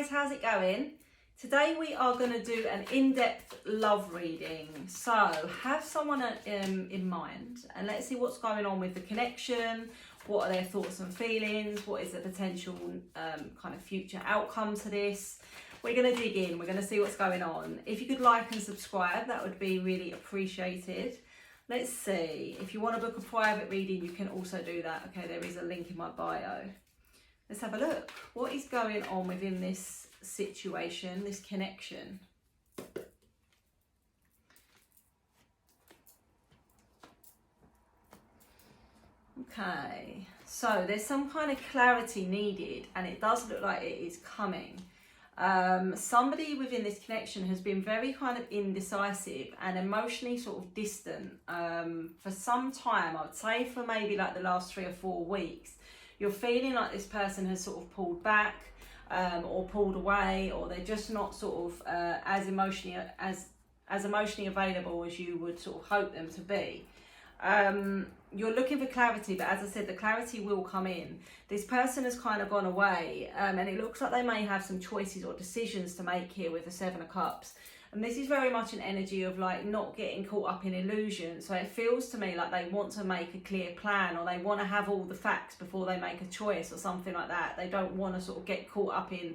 guys, how's it going? Today we are going to do an in-depth love reading. So have someone in mind and let's see what's going on with the connection. What are their thoughts and feelings? What is the potential kind of future outcome to this? We're going to dig in. We're going to see what's going on. If you could like and subscribe, that would be really appreciated. Let's see. If you want to book a private reading, you can also do that. Okay, there is a link in my bio. Let's have a look. What is going on within this situation, this connection? Okay, so there's some kind of clarity needed and it does look like it is coming. Somebody within this connection has been very kind of indecisive and emotionally sort of distant for some time. I would say for maybe like the last 3 or 4 weeks. You're feeling like this person has sort of pulled back or pulled away, or they're just not sort of as emotionally available as you would sort of hope them to be. You're looking for clarity, but as I said, the clarity will come in. This person has kind of gone away and it looks like they may have some choices or decisions to make here with the 7 of Cups. And this is very much an energy of like not getting caught up in illusion. So it feels to me like they want to make a clear plan, or they want to have all the facts before they make a choice or something like that. They don't want to sort of get caught up in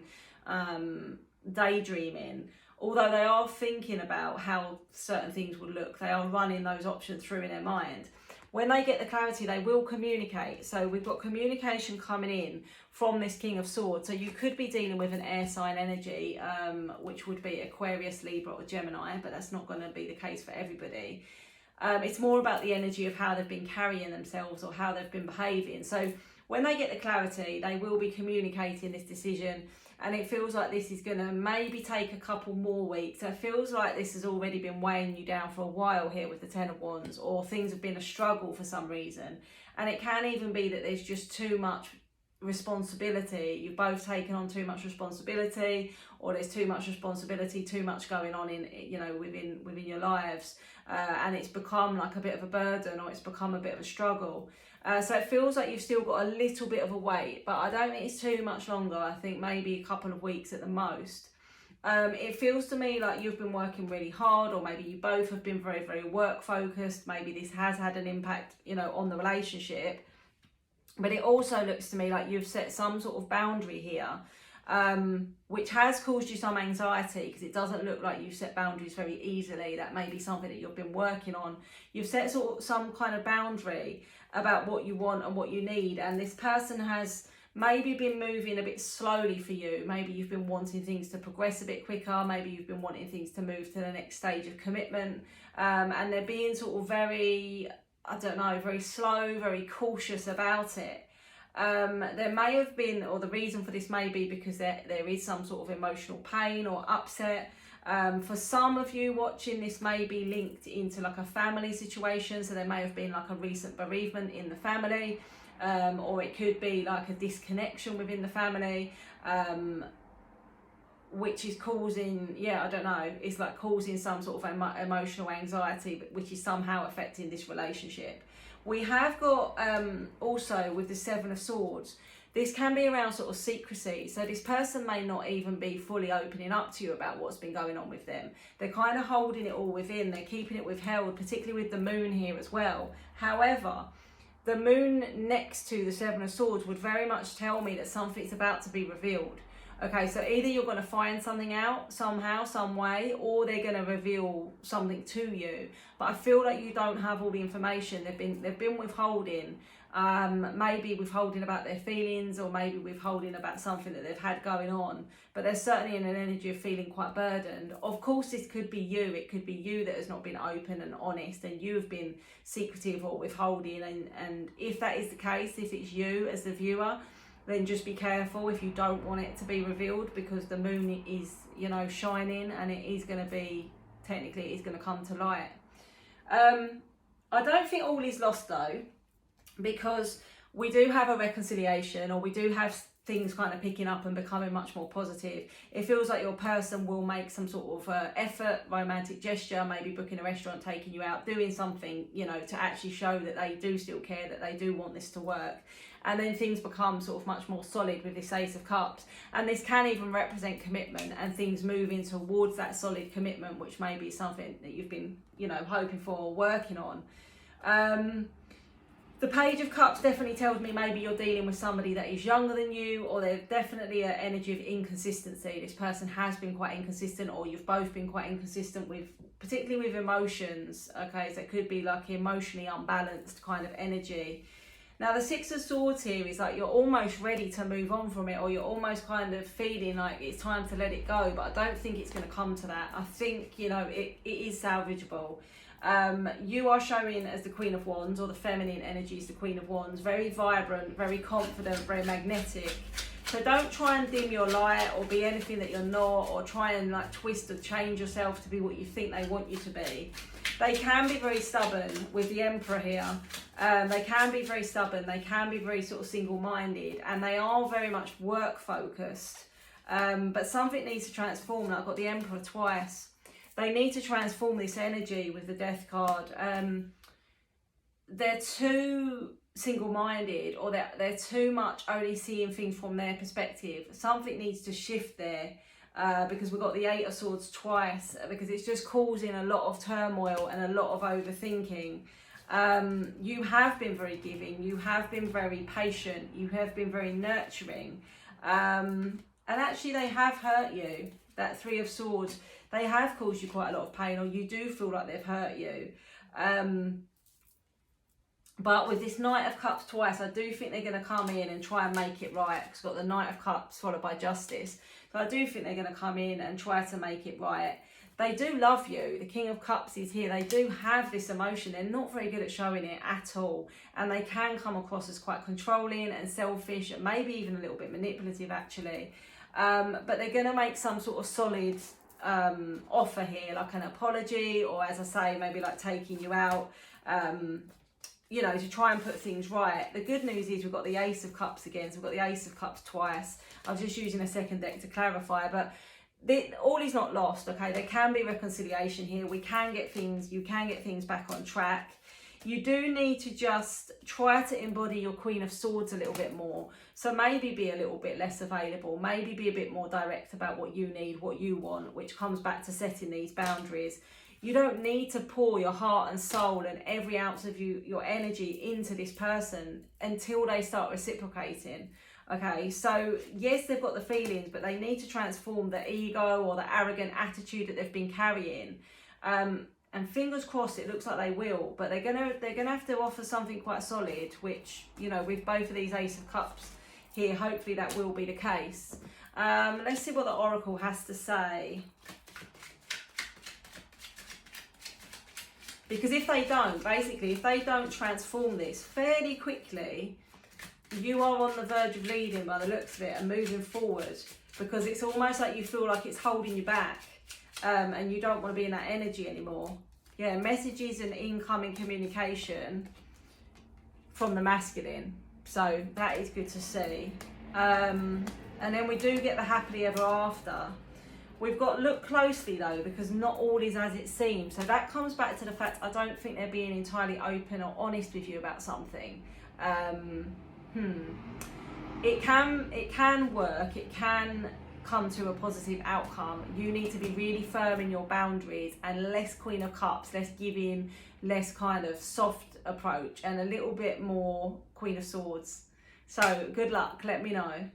daydreaming. Although they are thinking about how certain things would look, they are running those options through in their mind. When they get the clarity, they will communicate. So we've got communication coming in from this King of Swords. So you could be dealing with an air sign energy, which would be Aquarius, Libra or Gemini, but that's not going to be the case for everybody. It's more about the energy of how they've been carrying themselves or how they've been behaving. So when they get the clarity, they will be communicating this decision. And it feels like this is going to maybe take a couple more weeks. So it feels like this has already been weighing you down for a while here with the 10 of Wands, or things have been a struggle for some reason. And it can even be that there's just too much responsibility. You've both taken on too much responsibility, or there's too much responsibility, too much going on in, you know, within your lives. And it's become like a bit of a burden, or it's become a bit of a struggle. So it feels like you've still got a little bit of a wait, but I don't think it's too much longer. I think maybe a couple of weeks at the most. It feels to me like you've been working really hard, or maybe you both have been very, very work focused. Maybe this has had an impact, you know, on the relationship. But it also looks to me like you've set some sort of boundary here, which has caused you some anxiety, because it doesn't look like you've set boundaries very easily. That may be something that you've been working on. You've set sort of some kind of boundary about what you want and what you need, and this person has maybe been moving a bit slowly for you. Maybe you've been wanting things to progress a bit quicker. Maybe you've been wanting things to move to the next stage of commitment, and they're being sort of very, I don't know, very slow, very cautious about it. There may have been, or the reason for this may be because there is some sort of emotional pain or upset. For some of you watching, this may be linked into like a family situation. So there may have been like a recent bereavement in the family, or it could be like a disconnection within the family, which is causing, I don't know, it's like causing some sort of emotional anxiety, which is somehow affecting this relationship. We have got also with the 7 of Swords, this can be around sort of secrecy. So this person may not even be fully opening up to you about what's been going on with them. They're kind of holding it all within. They're keeping it withheld, particularly with the moon here as well. However, the moon next to the 7 of Swords would very much tell me that something's about to be revealed. Okay, so either you're going to find something out somehow, some way, or they're going to reveal something to you. But I feel like you don't have all the information. They've been withholding. Maybe withholding about their feelings, or maybe withholding about something that they've had going on, but they're certainly in an energy of feeling quite burdened. Of course, this could be you. It could be you that has not been open and honest, and you've been secretive or withholding. And if that is the case, if it's you as the viewer, then just be careful if you don't want it to be revealed, because the moon is, you know, shining, and it is going to be, technically it's going to come to light. I don't think all is lost though, because we do have a reconciliation, or we do have things kind of picking up and becoming much more positive. It feels like your person will make some sort of effort, romantic gesture, maybe booking a restaurant, taking you out, doing something, you know, to actually show that they do still care, that they do want this to work. And then things become sort of much more solid with this Ace of Cups. And this can even represent commitment, and things moving towards that solid commitment, which may be something that you've been, you know, hoping for or working on. The Page of Cups definitely tells me maybe you're dealing with somebody that is younger than you, or they're definitely an energy of inconsistency. This person has been quite inconsistent, or you've both been quite inconsistent with, particularly with emotions. Okay, so it could be like emotionally unbalanced kind of energy. Now the Six of Swords here is like you're almost ready to move on from it, or you're almost kind of feeling like it's time to let it go, but I don't think it's going to come to that. I think, you know, it is salvageable. You are showing as the Queen of Wands, or the feminine energy is the Queen of Wands, very vibrant, very confident, very magnetic. So don't try and dim your light or be anything that you're not, or try and like twist or change yourself to be what you think they want you to be. They can be very stubborn with the Emperor here. They can be very stubborn. They can be very sort of single-minded, and they are very much work-focused. But something needs to transform. I've got the Emperor twice. They need to transform this energy with the Death card. They're too single-minded, or they're too much only seeing things from their perspective. Something needs to shift there. Because we've got the Eight of Swords twice, because it's just causing a lot of turmoil and a lot of overthinking. You have been very giving, you have been very patient, you have been very nurturing, and actually they have hurt you. That Three of Swords, they have caused you quite a lot of pain, or you do feel like they've hurt you. But with this Knight of Cups twice, I do think they're going to come in and try and make it right. Because we've got the Knight of Cups followed by Justice. So I do think they're going to come in and try to make it right. They do love you. The King of Cups is here. They do have this emotion. They're not very good at showing it at all. And they can come across as quite controlling and selfish, and maybe even a little bit manipulative actually. But they're going to make some sort of solid offer here, like an apology, or as I say, maybe like taking you out. You know, to try and put things right. The good news is we've got the Ace of Cups again, so we've got the Ace of Cups twice. I was just using a second deck to clarify, but all is not lost, okay? There can be reconciliation here. We can get things, you can get things back on track. You do need to just try to embody your Queen of Swords a little bit more. So maybe be a little bit less available, maybe be a bit more direct about what you need, what you want, which comes back to setting these boundaries. You don't need to pour your heart and soul and every ounce of your energy into this person until they start reciprocating. Okay, so yes, they've got the feelings, but they need to transform the ego or the arrogant attitude that they've been carrying. And fingers crossed, it looks like they will. But they're gonna have to offer something quite solid, which, you know, with both of these Ace of Cups here, hopefully that will be the case. Let's see what the Oracle has to say. Because if they don't, basically, if they don't transform this fairly quickly, you are on the verge of leaving by the looks of it and moving forward, because it's almost like you feel like it's holding you back, and you don't want to be in that energy anymore. Yeah, messages and incoming communication from the masculine. So that is good to see. And then we do get the happily ever after. We've got look closely though, because not all is as it seems. So that comes back to the fact I don't think they're being entirely open or honest with you about something. It can work. It can come to a positive outcome. You need to be really firm in your boundaries, and less Queen of Cups, less giving, less kind of soft approach, and a little bit more Queen of Swords. So good luck. Let me know.